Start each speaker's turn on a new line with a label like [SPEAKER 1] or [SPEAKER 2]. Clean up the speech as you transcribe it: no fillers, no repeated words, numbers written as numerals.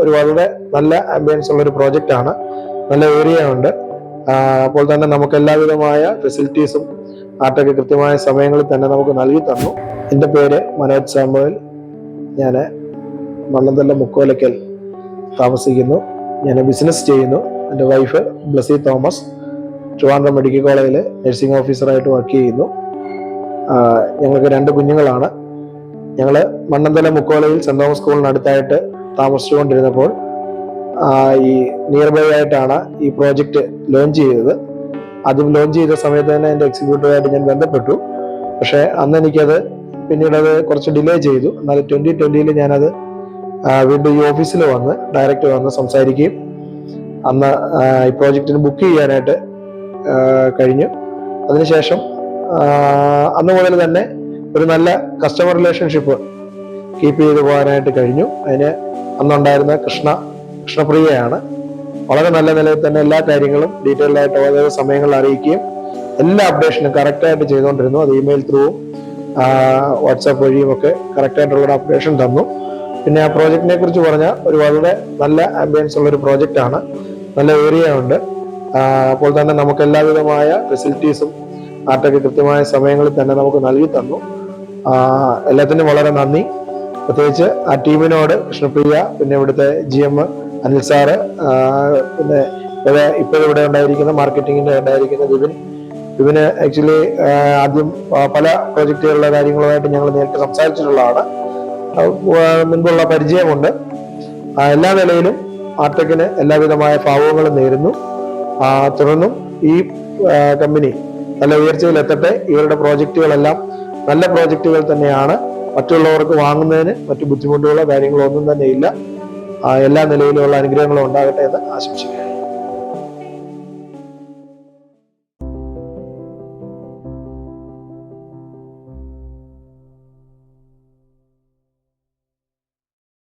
[SPEAKER 1] ഒരു വളരെ നല്ല ആംബിയൻസ് ഉള്ള ഒരു പ്രോജക്റ്റ് ആണ്. നല്ല ഏരിയ ഉണ്ട്. അപ്പോൾ തന്നെ നമുക്ക് എല്ലാവിധമായ ഫെസിലിറ്റീസും ആർടെക് കൃത്യമായ സമയങ്ങളിൽ തന്നെ നമുക്ക് നൽകി തന്നു. എൻ്റെ പേര് മനോജ് സാമുവൽ. ഞാൻ മണ്ണന്തല മുക്കോലക്കൽ താമസിക്കുന്നു. ഞാൻ ബിസിനസ് ചെയ്യുന്നു. എൻ്റെ wife Blessy Thomas Trivandrum medical കോളേജിൽ നഴ്സിംഗ് ഓഫീസറായിട്ട് വർക്ക് ചെയ്യുന്നു. ഞങ്ങൾക്ക് 2 കുഞ്ഞുങ്ങളാണ്. ഞങ്ങൾ മണ്ണന്തല മുക്കോലയിൽ സെന്റ് തോമസ് സ്കൂളിനടുത്തായിട്ട് താമസിച്ചുകൊണ്ടിരുന്നപ്പോൾ ഈ നിയർ ബൈ ആയിട്ടാണ് ഈ പ്രോജക്റ്റ് ലോഞ്ച് ചെയ്തത്. ആദ്യം ലോഞ്ച് ചെയ്ത സമയത്ത് തന്നെ എൻ്റെ എക്സിക്യൂട്ടീവായിട്ട് ഞാൻ ബന്ധപ്പെട്ടു. പക്ഷേ അന്ന് എനിക്കത് പിന്നീട് കുറച്ച് ഡിലേ ചെയ്തു. എന്നാൽ 2020 ഞാനത് വീണ്ടും ഈ ഓഫീസിൽ വന്ന് ഡയറക്റ്റ് വന്ന് സംസാരിക്കുകയും അന്ന് ഈ പ്രോജക്റ്റിന് ബുക്ക് ചെയ്യാനായിട്ട് കഴിഞ്ഞു. അതിനുശേഷം അന്ന് മുതൽ തന്നെ ഒരു നല്ല കസ്റ്റമർ റിലേഷൻഷിപ്പ് കീപ്പ് ചെയ്തു പോകാനായിട്ട് കഴിഞ്ഞു. അതിന് അന്നുണ്ടായിരുന്ന കൃഷ്ണപ്രിയയാണ്. വളരെ നല്ല നിലയിൽ തന്നെ എല്ലാ കാര്യങ്ങളും ഡീറ്റെയിൽഡ് ആയിട്ട് ഓരോ സമയങ്ങളിൽ അറിയിക്കുകയും എല്ലാ അപ്ഡേഷനും കറക്റ്റായിട്ട് ചെയ്തുകൊണ്ടിരുന്നു. അത് ഇമെയിൽ ത്രൂവും വാട്സാപ്പ് വഴിയും ഒക്കെ കറക്റ്റായിട്ടുള്ള അപ്ഡേഷൻ തന്നു. പിന്നെ ആ പ്രോജക്റ്റിനെ കുറിച്ച് പറഞ്ഞാൽ ഒരു വളരെ നല്ല ആംബിയൻസ് ഉള്ള ഒരു പ്രോജക്റ്റ് ആണ്. നല്ല ഏരിയ ഉണ്ട്. അപ്പോൾ തന്നെ നമുക്ക് എല്ലാവിധമായ ഫെസിലിറ്റീസും ആർടെക് കൃത്യമായ സമയങ്ങളിൽ തന്നെ നമുക്ക് നൽകി തന്നു. എല്ലാത്തിനും വളരെ നന്ദി. പ്രത്യേകിച്ച് ആ ടീമിനോട് കൃഷ്ണപ്രിയ, പിന്നെ ഇവിടുത്തെ GM അനിൽ സാറ്, പിന്നെ ഇപ്പോഴിവിടെ ഉണ്ടായിരിക്കുന്ന മാർക്കറ്റിങ്ങിന്റെ ഉണ്ടായിരിക്കുന്ന വിപിന് ആക്ച്വലി ആദ്യം പല പ്രോജക്റ്റുകളുടെ കാര്യങ്ങളുമായിട്ട് ഞങ്ങൾ നേരിട്ട് സംസാരിച്ചിട്ടുള്ളതാണ്. മുൻപുള്ള പരിചയമുണ്ട്. എല്ലാ നിലയിലും ആർടെക്കിന് എല്ലാവിധമായ ഭാവങ്ങളും നേരുന്നു. തുടർന്നും ഈ കമ്പനി നല്ല ഉയർച്ചയിലെത്തട്ടെ. ഇവരുടെ പ്രോജക്റ്റുകളെല്ലാം നല്ല പ്രോജക്റ്റുകൾ തന്നെയാണ്. മറ്റുള്ളവർക്ക് വാങ്ങുന്നതിന് മറ്റു ബുദ്ധിമുട്ടുകളോ കാര്യങ്ങളോ ഒന്നും തന്നെ ഇല്ല. എല്ലാ നിലയിലുള്ള അനുഗ്രഹങ്ങളും ഉണ്ടാകട്ടെ എന്ന് ആശംസിക്കുന്നു.